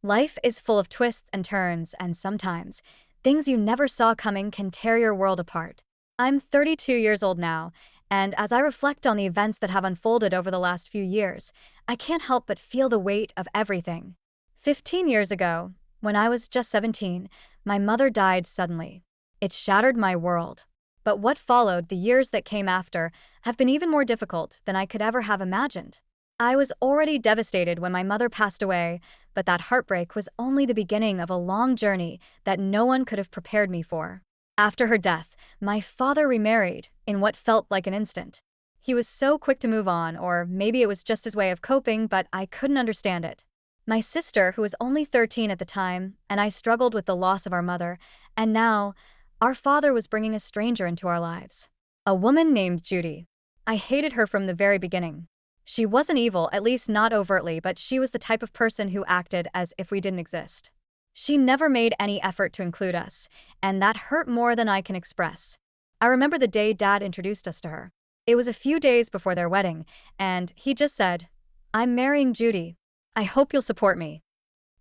Life is full of twists and turns, and sometimes, things you never saw coming can tear your world apart. I'm 32 years old now, and as I reflect on the events that have unfolded over the last few years, I can't help but feel the weight of everything. 15 years ago, when I was just 17, my mother died suddenly. It shattered my world. But what followed, the years that came after, have been even more difficult than I could ever have imagined. I was already devastated when my mother passed away, but that heartbreak was only the beginning of a long journey that no one could have prepared me for. After her death, my father remarried in what felt like an instant. He was so quick to move on, or maybe it was just his way of coping, but I couldn't understand it. My sister, who was only 13 at the time, and I struggled with the loss of our mother, and now, our father was bringing a stranger into our lives. A woman named Judy. I hated her from the very beginning. She wasn't evil, at least not overtly, but she was the type of person who acted as if we didn't exist. She never made any effort to include us, and that hurt more than I can express. I remember the day Dad introduced us to her. It was a few days before their wedding, and he just said, "I'm marrying Judy. I hope you'll support me."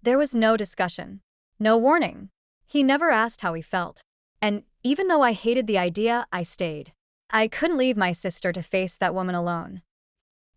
There was no discussion, no warning. He never asked how we felt. And even though I hated the idea, I stayed. I couldn't leave my sister to face that woman alone.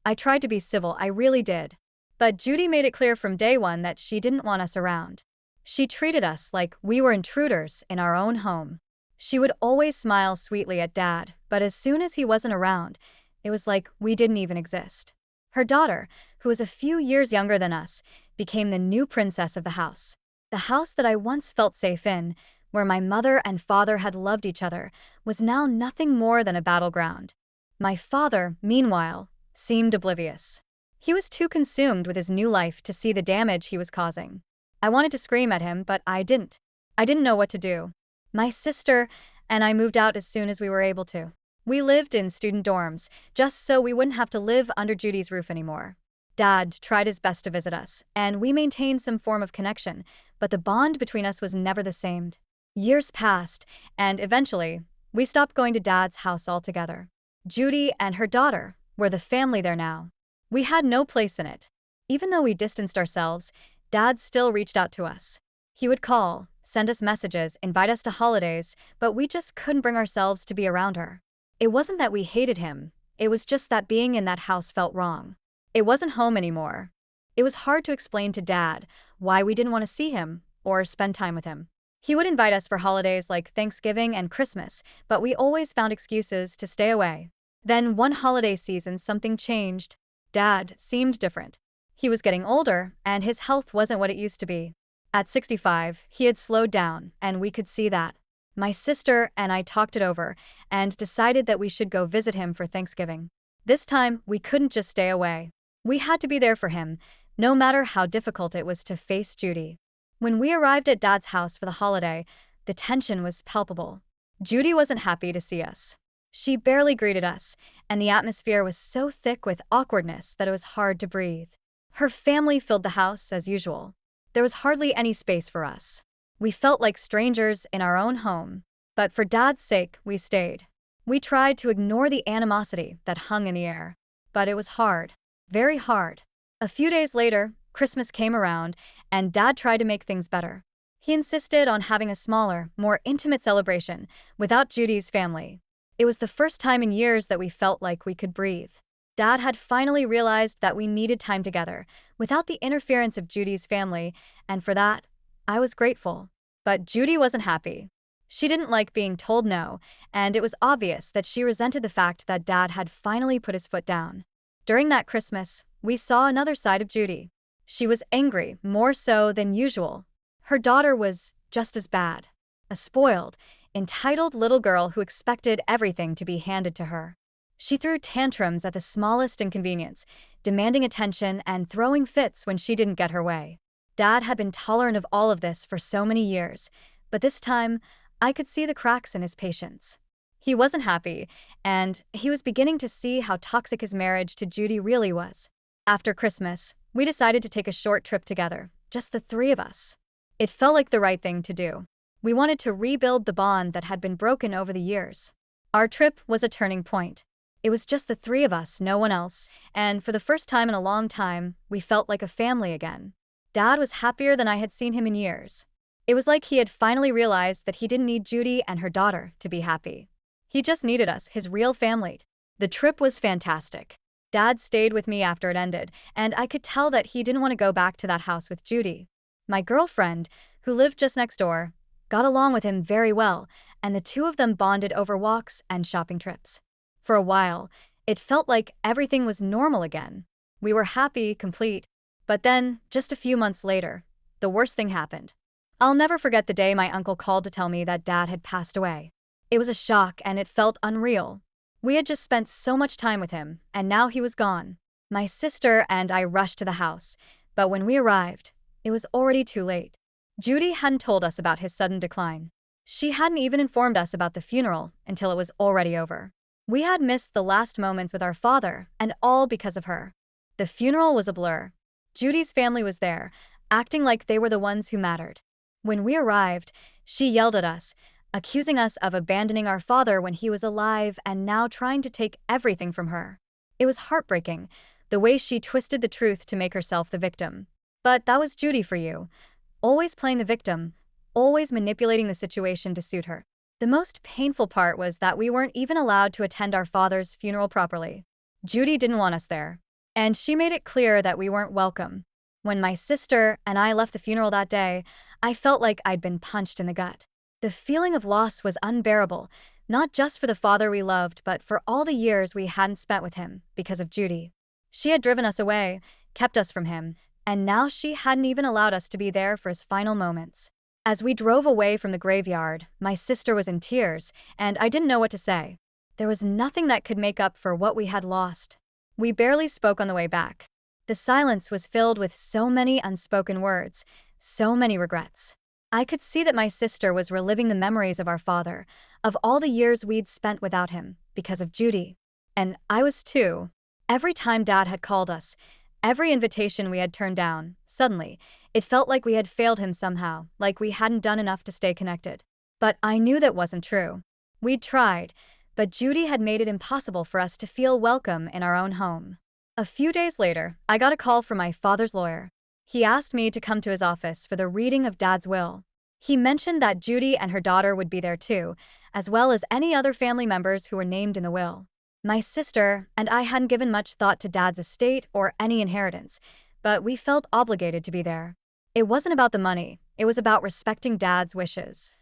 I tried to be civil, I really did. But Judy made it clear from day one that she didn't want us around. She treated us like we were intruders in our own home. She would always smile sweetly at Dad, but as soon as he wasn't around, it was like we didn't even exist. Her daughter, who was a few years younger than us, became the new princess of the house. The house that I once felt safe in, where my mother and father had loved each other, was now nothing more than a battleground. My father, meanwhile, seemed oblivious. He was too consumed with his new life to see the damage he was causing. I wanted to scream at him, but I didn't. I didn't know what to do. My sister and I moved out as soon as we were able to. We lived in student dorms, just so we wouldn't have to live under Judy's roof anymore. Dad tried his best to visit us, and we maintained some form of connection, but the bond between us was never the same. Years passed, and eventually, we stopped going to Dad's house altogether. Judy and her daughter were the family there now. We had no place in it. Even though we distanced ourselves, Dad still reached out to us. He would call, send us messages, invite us to holidays, but we just couldn't bring ourselves to be around her. It wasn't that we hated him, it was just that being in that house felt wrong. It wasn't home anymore. It was hard to explain to Dad why we didn't want to see him or spend time with him. He would invite us for holidays like Thanksgiving and Christmas, but we always found excuses to stay away. Then one holiday season, something changed. Dad seemed different. He was getting older, and his health wasn't what it used to be. At 65, he had slowed down, and we could see that. My sister and I talked it over and decided that we should go visit him for Thanksgiving. This time, we couldn't just stay away. We had to be there for him, no matter how difficult it was to face Judy. When we arrived at Dad's house for the holiday, the tension was palpable. Judy wasn't happy to see us. She barely greeted us, and the atmosphere was so thick with awkwardness that it was hard to breathe. Her family filled the house as usual. There was hardly any space for us. We felt like strangers in our own home. But for Dad's sake, we stayed. We tried to ignore the animosity that hung in the air. But it was hard. Very hard. A few days later, Christmas came around, and Dad tried to make things better. He insisted on having a smaller, more intimate celebration without Judy's family. It was the first time in years that we felt like we could breathe. Dad had finally realized that we needed time together, without the interference of Judy's family, and for that, I was grateful. But Judy wasn't happy. She didn't like being told no, and it was obvious that she resented the fact that Dad had finally put his foot down. During that Christmas, we saw another side of Judy. She was angry, more so than usual. Her daughter was just as bad. A spoiled, entitled little girl who expected everything to be handed to her. She threw tantrums at the smallest inconvenience, demanding attention and throwing fits when she didn't get her way. Dad had been tolerant of all of this for so many years, but this time, I could see the cracks in his patience. He wasn't happy, and he was beginning to see how toxic his marriage to Judy really was. After Christmas, we decided to take a short trip together, just the three of us. It felt like the right thing to do. We wanted to rebuild the bond that had been broken over the years. Our trip was a turning point. It was just the three of us, no one else, and for the first time in a long time, we felt like a family again. Dad was happier than I had seen him in years. It was like he had finally realized that he didn't need Judy and her daughter to be happy. He just needed us, his real family. The trip was fantastic. Dad stayed with me after it ended, and I could tell that he didn't want to go back to that house with Judy. My girlfriend, who lived just next door, got along with him very well, and the two of them bonded over walks and shopping trips. For a while, it felt like everything was normal again. We were happy, complete. But then, just a few months later, the worst thing happened. I'll never forget the day my uncle called to tell me that Dad had passed away. It was a shock and it felt unreal. We had just spent so much time with him, and now he was gone. My sister and I rushed to the house, but when we arrived, it was already too late. Judy hadn't told us about his sudden decline. She hadn't even informed us about the funeral until it was already over. We had missed the last moments with our father, and all because of her. The funeral was a blur. Judy's family was there, acting like they were the ones who mattered. When we arrived, she yelled at us, accusing us of abandoning our father when he was alive and now trying to take everything from her. It was heartbreaking, the way she twisted the truth to make herself the victim. But that was Judy for you. Always playing the victim, always manipulating the situation to suit her. The most painful part was that we weren't even allowed to attend our father's funeral properly. Judy didn't want us there, and she made it clear that we weren't welcome. When my sister and I left the funeral that day, I felt like I'd been punched in the gut. The feeling of loss was unbearable, not just for the father we loved, but for all the years we hadn't spent with him because of Judy. She had driven us away, kept us from him, and now she hadn't even allowed us to be there for his final moments. As we drove away from the graveyard, my sister was in tears, and I didn't know what to say. There was nothing that could make up for what we had lost. We barely spoke on the way back. The silence was filled with so many unspoken words, so many regrets. I could see that my sister was reliving the memories of our father, of all the years we'd spent without him, because of Judy. And I was too. Every time Dad had called us, every invitation we had turned down, suddenly, it felt like we had failed him somehow, like we hadn't done enough to stay connected. But I knew that wasn't true. We'd tried, but Judy had made it impossible for us to feel welcome in our own home. A few days later, I got a call from my father's lawyer. He asked me to come to his office for the reading of Dad's will. He mentioned that Judy and her daughter would be there too, as well as any other family members who were named in the will. My sister and I hadn't given much thought to Dad's estate or any inheritance, but we felt obligated to be there. It wasn't about the money, it was about respecting Dad's wishes.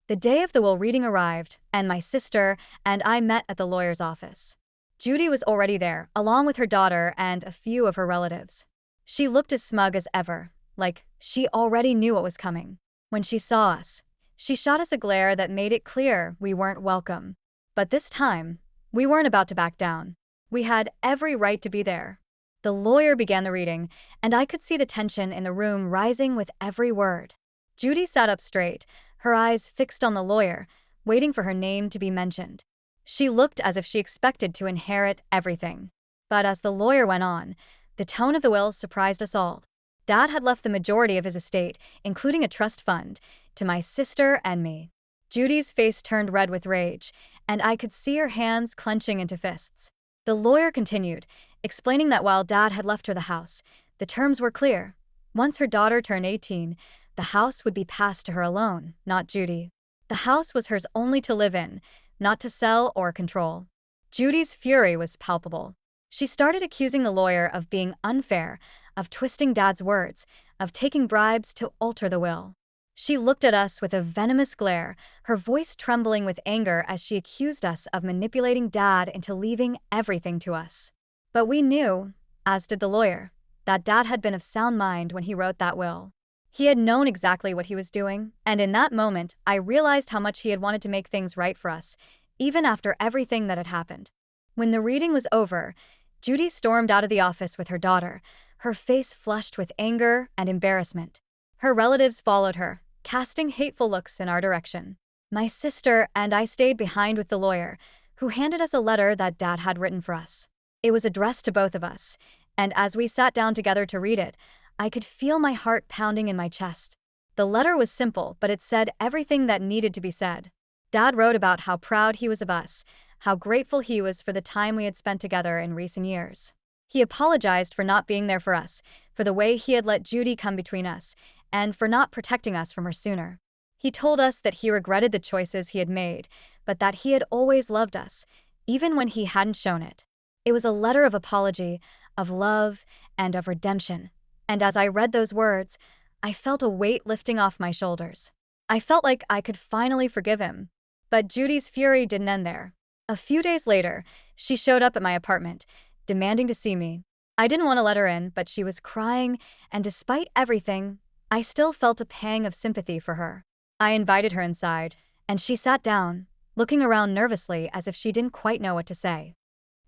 The day of the will reading arrived, and my sister and I met at the lawyer's office. Judy was already there, along with her daughter and a few of her relatives. She looked as smug as ever, like she already knew what was coming. When she saw us, she shot us a glare that made it clear we weren't welcome. But this time, we weren't about to back down. We had every right to be there. The lawyer began the reading, and I could see the tension in the room rising with every word. Judy sat up straight, her eyes fixed on the lawyer, waiting for her name to be mentioned. She looked as if she expected to inherit everything. But as the lawyer went on, the tone of the will surprised us all. Dad had left the majority of his estate, including a trust fund, to my sister and me. Judy's face turned red with rage, and I could see her hands clenching into fists. The lawyer continued, explaining that while Dad had left her the house, the terms were clear. Once her daughter turned 18, the house would be passed to her alone, not Judy. The house was hers only to live in, not to sell or control. Judy's fury was palpable. She started accusing the lawyer of being unfair, of twisting Dad's words, of taking bribes to alter the will. She looked at us with a venomous glare, her voice trembling with anger as she accused us of manipulating Dad into leaving everything to us. But we knew, as did the lawyer, that Dad had been of sound mind when he wrote that will. He had known exactly what he was doing, and in that moment, I realized how much he had wanted to make things right for us, even after everything that had happened. When the reading was over, Judy stormed out of the office with her daughter, her face flushed with anger and embarrassment. Her relatives followed her, casting hateful looks in our direction. My sister and I stayed behind with the lawyer, who handed us a letter that Dad had written for us. It was addressed to both of us, and as we sat down together to read it, I could feel my heart pounding in my chest. The letter was simple, but it said everything that needed to be said. Dad wrote about how proud he was of us, how grateful he was for the time we had spent together in recent years. He apologized for not being there for us, for the way he had let Judy come between us, and for not protecting us from her sooner. He told us that he regretted the choices he had made, but that he had always loved us, even when he hadn't shown it. It was a letter of apology, of love, and of redemption. And as I read those words, I felt a weight lifting off my shoulders. I felt like I could finally forgive him. But Judy's fury didn't end there. A few days later, she showed up at my apartment, demanding to see me. I didn't want to let her in, but she was crying, and despite everything, I still felt a pang of sympathy for her. I invited her inside, and she sat down, looking around nervously as if she didn't quite know what to say.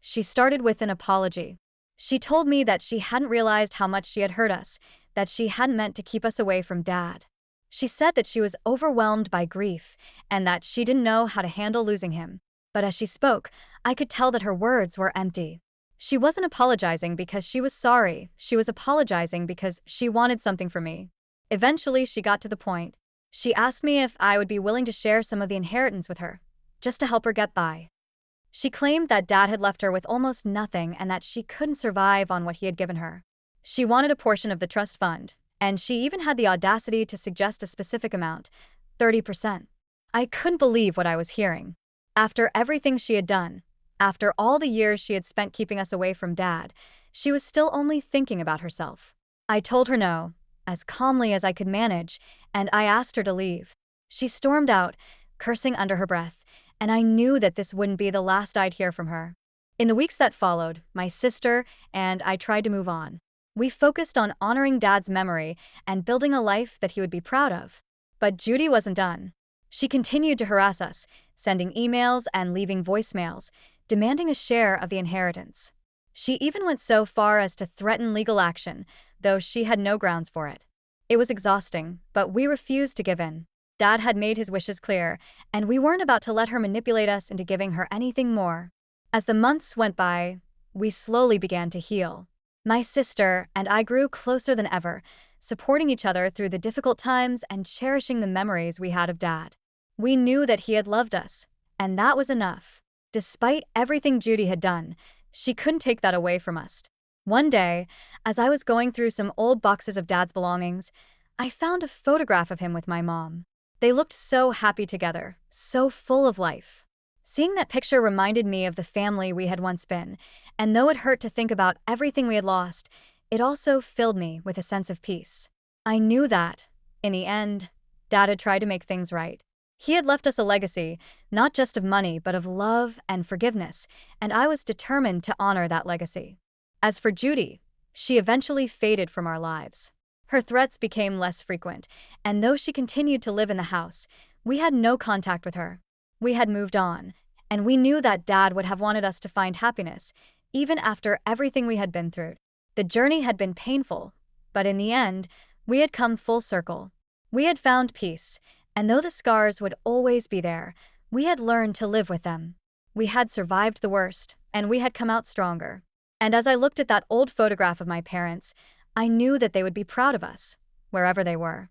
She started with an apology. She told me that she hadn't realized how much she had hurt us, that she hadn't meant to keep us away from Dad. She said that she was overwhelmed by grief and that she didn't know how to handle losing him. But as she spoke, I could tell that her words were empty. She wasn't apologizing because she was sorry. She was apologizing because she wanted something from me. Eventually, she got to the point. She asked me if I would be willing to share some of the inheritance with her, just to help her get by. She claimed that Dad had left her with almost nothing and that she couldn't survive on what he had given her. She wanted a portion of the trust fund, and she even had the audacity to suggest a specific amount, 30%. I couldn't believe what I was hearing. After everything she had done, after all the years she had spent keeping us away from Dad, she was still only thinking about herself. I told her no, as calmly as I could manage, and I asked her to leave. She stormed out, cursing under her breath, and I knew that this wouldn't be the last I'd hear from her. In the weeks that followed, my sister and I tried to move on. We focused on honoring Dad's memory and building a life that he would be proud of. But Judy wasn't done. She continued to harass us, sending emails and leaving voicemails, demanding a share of the inheritance. She even went so far as to threaten legal action, though she had no grounds for it. It was exhausting, but we refused to give in. Dad had made his wishes clear, and we weren't about to let her manipulate us into giving her anything more. As the months went by, we slowly began to heal. My sister and I grew closer than ever, supporting each other through the difficult times and cherishing the memories we had of Dad. We knew that he had loved us, and that was enough. Despite everything Judy had done, she couldn't take that away from us. One day, as I was going through some old boxes of Dad's belongings, I found a photograph of him with my mom. They looked so happy together, so full of life. Seeing that picture reminded me of the family we had once been, and though it hurt to think about everything we had lost, it also filled me with a sense of peace. I knew that, in the end, Dad had tried to make things right. He had left us a legacy, not just of money, but of love and forgiveness, and I was determined to honor that legacy. As for Judy, she eventually faded from our lives. Her threats became less frequent, and though she continued to live in the house, we had no contact with her. We had moved on, and we knew that Dad would have wanted us to find happiness, even after everything we had been through. The journey had been painful, but in the end, we had come full circle. We had found peace, and though the scars would always be there, we had learned to live with them. We had survived the worst, and we had come out stronger. And as I looked at that old photograph of my parents, I knew that they would be proud of us, wherever they were.